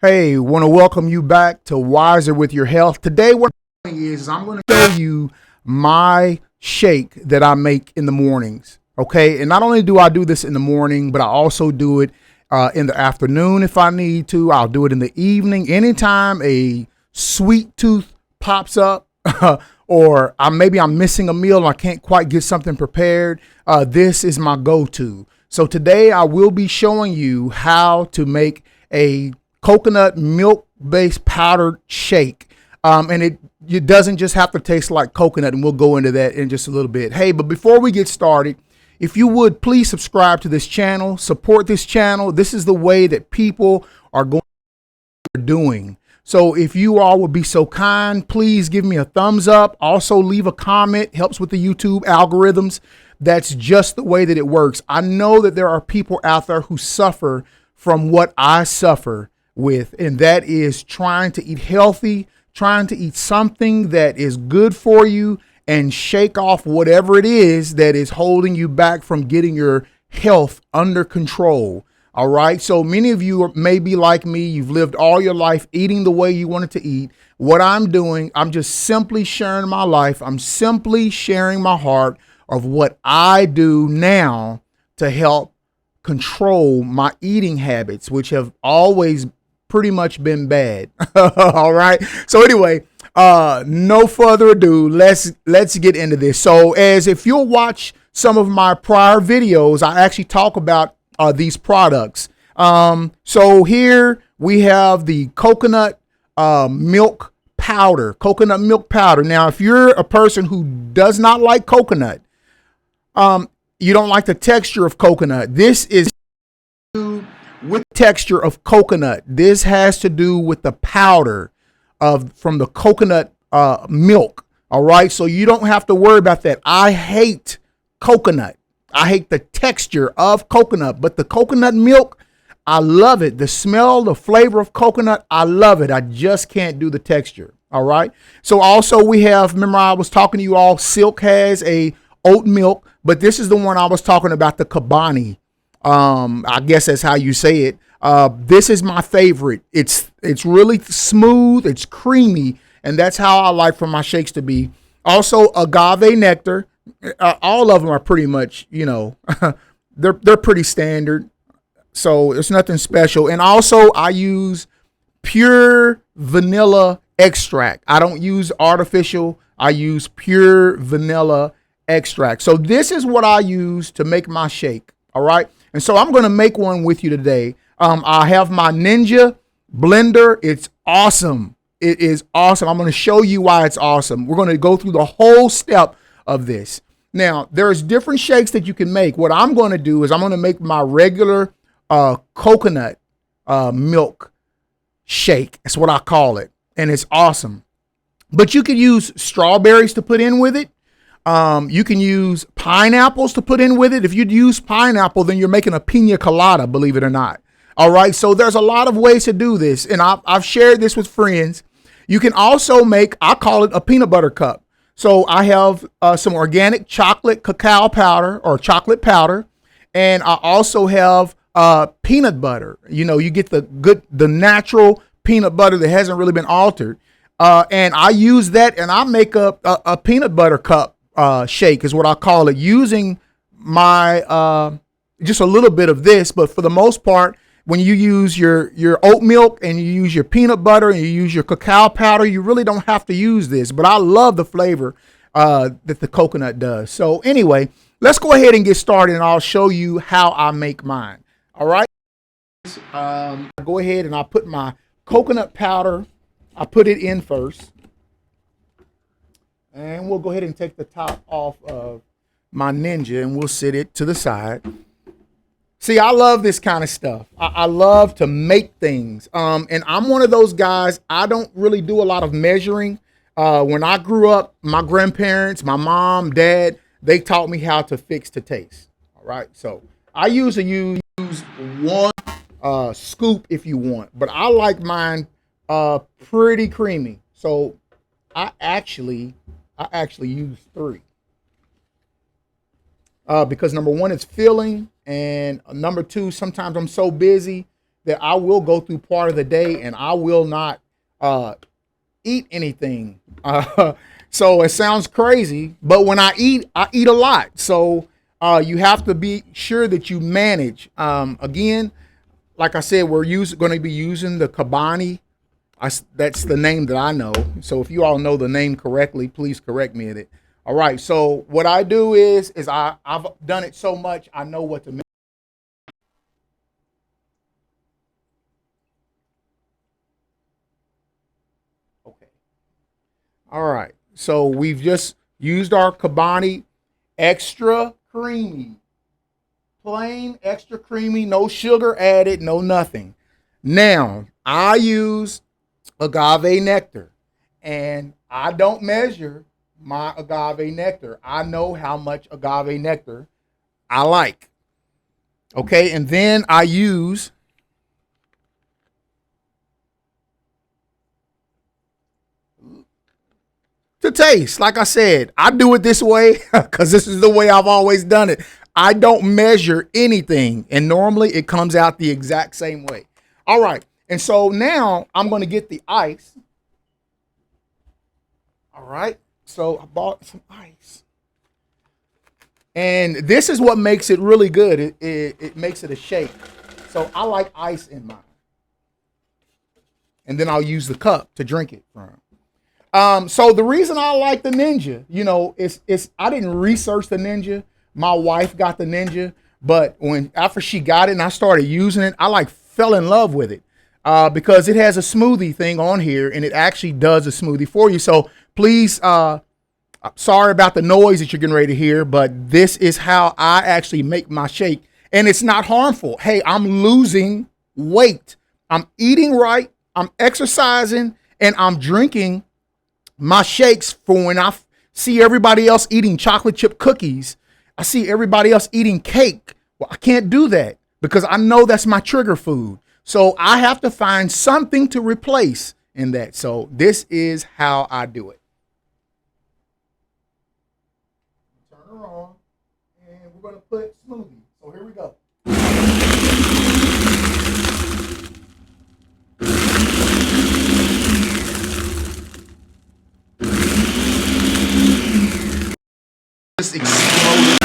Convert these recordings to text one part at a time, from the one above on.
Hey, want to welcome you back to Wiser with Your Health. Today, what I'm doing is I'm going to show you my shake that I make in the mornings. Okay, and not only do I do this in the morning, but I also do it in the afternoon if I need to. I'll do it in the evening. Anytime a sweet tooth pops up, or maybe I'm missing a meal and I can't quite get something prepared, this is my go-to. So today I will be showing you how to make a coconut milk based powdered shake. And it doesn't just have to taste like coconut, and we'll go into that in just a little bit. Hey, but before we get started, if you would please subscribe to this channel, support this channel. This is the way that people are doing. So if you all would be so kind, please give me a thumbs up. Also leave a comment, helps with the YouTube algorithms. That's just the way that it works. I know that there are people out there who suffer from what I suffer with, and that is trying to eat healthy, trying to eat something that is good for you and shake off whatever it is that is holding you back from getting your health under control. All right. So many of you may be like me. You've lived all your life eating the way you wanted to eat. What I'm doing, I'm just simply sharing my life. I'm simply sharing my heart of what I do now to help control my eating habits, which have always pretty much been bad. All right. So anyway, no further ado, let's get into this. So as if you'll watch some of my prior videos, I actually talk about these products. So here we have the coconut milk powder, coconut milk powder. Now, if you're a person who does not like coconut, you don't like the texture of coconut, this is with texture of coconut. This has to do with the powder from the coconut milk. All right. So you don't have to worry about that. I hate coconut. I hate the texture of coconut, but the coconut milk, I love it. The smell, the flavor of coconut, I love it. I just can't do the texture. All right. So also we have, remember I was talking to you all, Silk has a oat milk, but this is the one I was talking about, the Kabani. I guess that's how you say it. This is my favorite. It's really smooth. It's creamy. And that's how I like for my shakes to be. Also agave nectar. All of them are pretty much, they're pretty standard. So it's nothing special. And also I use pure vanilla extract. I don't use artificial. I use pure vanilla extract. So this is what I use to make my shake. All right. And so I'm going to make one with you today. I have my Ninja blender. It's awesome. It is awesome. I'm going to show you why it's awesome. We're going to go through the whole step of this. Now, there's different shakes that you can make. What I'm going to do is I'm going to make my regular coconut milk shake. That's what I call it. And it's awesome. But you can use strawberries to put in with it. You can use pineapples to put in with it. If you use pineapple, then you're making a pina colada, believe it or not. All right. So there's a lot of ways to do this. And I've shared this with friends. You can also make, I call it a peanut butter cup. So I have some organic chocolate cacao powder or chocolate powder. And I also have peanut butter. You get the natural peanut butter that hasn't really been altered. And I use that and I make a peanut butter cup shake is what I call it, using my just a little bit of this. But for the most part, when you use your oat milk and you use your peanut butter and you use your cacao powder, you really don't have to use this. But I love the flavor that the coconut does. So anyway, let's go ahead and get started and I'll show you how I make mine. All right. I go ahead and I put my coconut powder, I put it in first. And we'll go ahead and take the top off of my Ninja and we'll set it to the side. See, I love this kind of stuff. I love to make things. And I'm one of those guys, I don't really do a lot of measuring. When I grew up, my grandparents, my mom, dad, they taught me how to fix to taste. All right. So I usually use one scoop if you want, but I like mine pretty creamy. So I actually use 3. Because number 1, it's filling, and number 2, sometimes I'm so busy that I will go through part of the day and I will not eat anything. So it sounds crazy, but when I eat a lot. So you have to be sure that you manage. Again, like I said, we're going to be using the Kabani. That's the name that I know. So if you all know the name correctly, please correct me in it. All right. So what I do is I've done it so much I know what to make. Okay. All right. So we've just used our Kabani extra creamy, plain extra creamy, no sugar added, no nothing. Now I use agave nectar, and I don't measure my agave nectar. I know how much agave nectar I like. Okay, and then I use to taste. Like I said, I do it this way because this is the way I've always done it. I don't measure anything, and normally it comes out the exact same way. All right, and so now I'm going to get the ice. All right, so I bought some ice. And this is what makes it really good. It makes it a shake. So I like ice in mine. And then I'll use the cup to drink it from. So the reason I like the Ninja, is I didn't research the Ninja. My wife got the Ninja, but after she got it and I started using it, I fell in love with it because it has a smoothie thing on here, and it actually does a smoothie for you. So please, sorry about the noise that you're getting ready to hear, but this is how I actually make my shake, and it's not harmful. Hey, I'm losing weight. I'm eating right. I'm exercising, and I'm drinking my shakes for when I see everybody else eating chocolate chip cookies. I see everybody else eating cake. Well, I can't do that because I know that's my trigger food. So I have to find something to replace in that. So this is how I do it. Turn her on, and we're going to put smoothie. So here we go. Just exploded.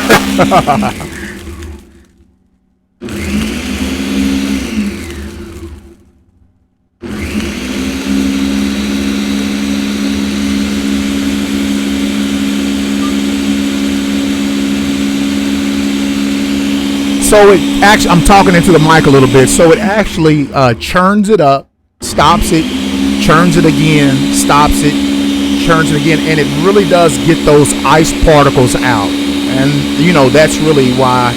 So it actually, I'm talking into the mic a little bit. So it actually churns it up, stops it, churns it again, stops it, churns it again, and it really does get those ice particles out. And that's really why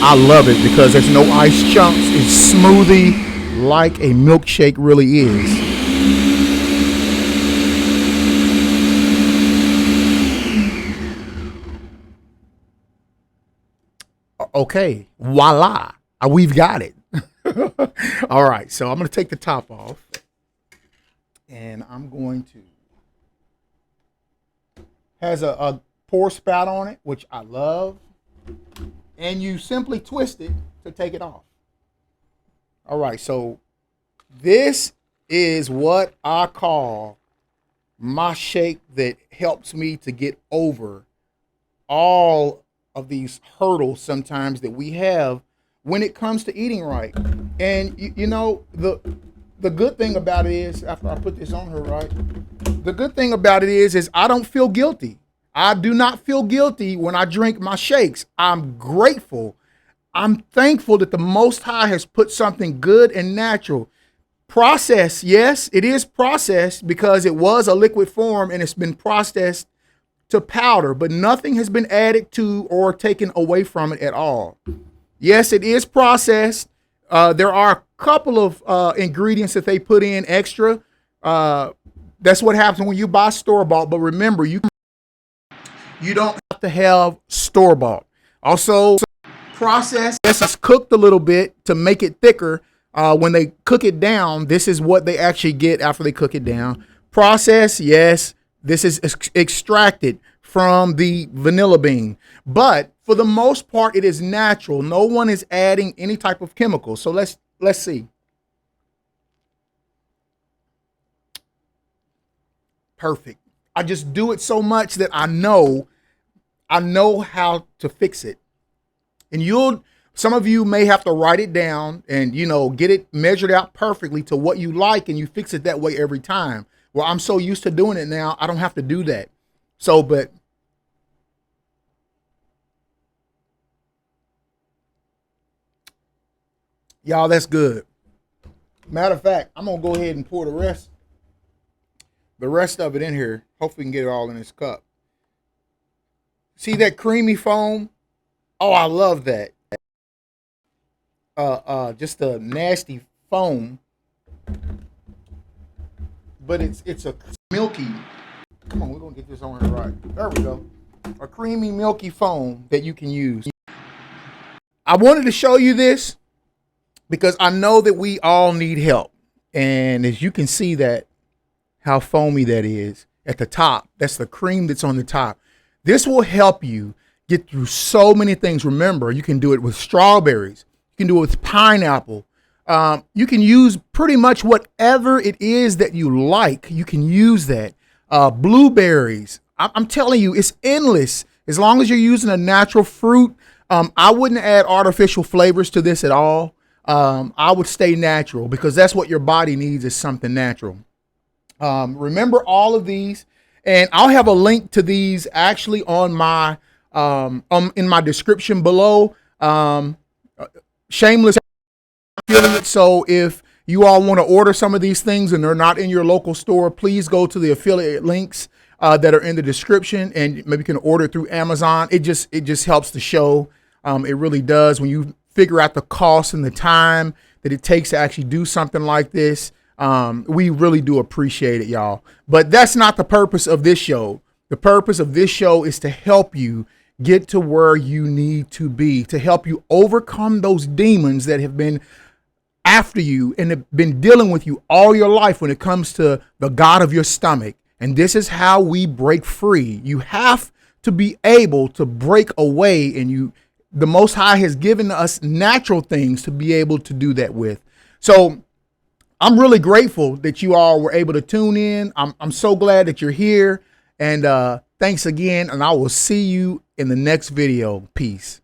I love it, because there's no ice chunks. It's smoothie like a milkshake really is. Okay, voila, we've got it. All right, so I'm going to take the top off, and I'm going to, has a pour spout on it, which I love, and you simply twist it to take it off. All right, so this is what I call my shake that helps me to get over all of these hurdles sometimes that we have when it comes to eating right. And the good thing about it is, after I put this on her, right, the good thing about it is I don't feel guilty. I do not feel guilty when I drink my shakes. I'm grateful. I'm thankful that the Most High has put something good and natural. Processed, yes, it is processed because it was a liquid form and it's been processed to powder, but nothing has been added to or taken away from it at all. Yes, it is processed. There are a couple of ingredients that they put in extra. That's what happens when you buy store-bought. But remember, you don't have to have store-bought. Also, processed, yes, it's cooked a little bit to make it thicker. When they cook it down, this is what they actually get after they cook it down. Processed, yes. This is extracted from the vanilla bean. But for the most part, it is natural. No one is adding any type of chemical. So let's see. perfect. I just do it so much that I know how to fix it. And some of you may have to write it down and, get it measured out perfectly to what you like, and you fix it that way every time. Well, I'm so used to doing it now, I don't have to do that. So, but y'all, that's good. Matter of fact, I'm gonna go ahead and pour the rest of it in here. Hopefully we can get it all in this cup. See that creamy foam? Oh, I love that. Just a nasty foam, but it's a milky. Come on, we're gonna get this on here right. There we go. A creamy, milky foam that you can use. I wanted to show you this because I know that we all need help, and as you can see that how foamy that is at the top. That's the cream that's on the top. This will help you get through so many things. Remember, you can do it with strawberries. You can do it with pineapple. You can use pretty much whatever it is that you like. You can use that. Blueberries. I'm telling you, it's endless. As long as you're using a natural fruit, I wouldn't add artificial flavors to this at all. I would stay natural because that's what your body needs, is something natural. Remember all of these, and I'll have a link to these actually on my in my description below. Shameless feeling it. So if you all want to order some of these things and they're not in your local store, please go to the affiliate links that are in the description, and maybe you can order through Amazon. It just helps the show. It really does. When you figure out the cost and the time that it takes to actually do something like this, we really do appreciate it, y'all. But that's not the purpose of this show. The purpose of this show is to help you get to where you need to be, to help you overcome those demons that have been after you and have been dealing with you all your life when it comes to the God of your stomach. And this is how we break free. You have to be able to break away, and the Most High has given us natural things to be able to do that with. So I'm really grateful that you all were able to tune in. I'm so glad that you're here, and thanks again, and I will see you in the next video. Peace.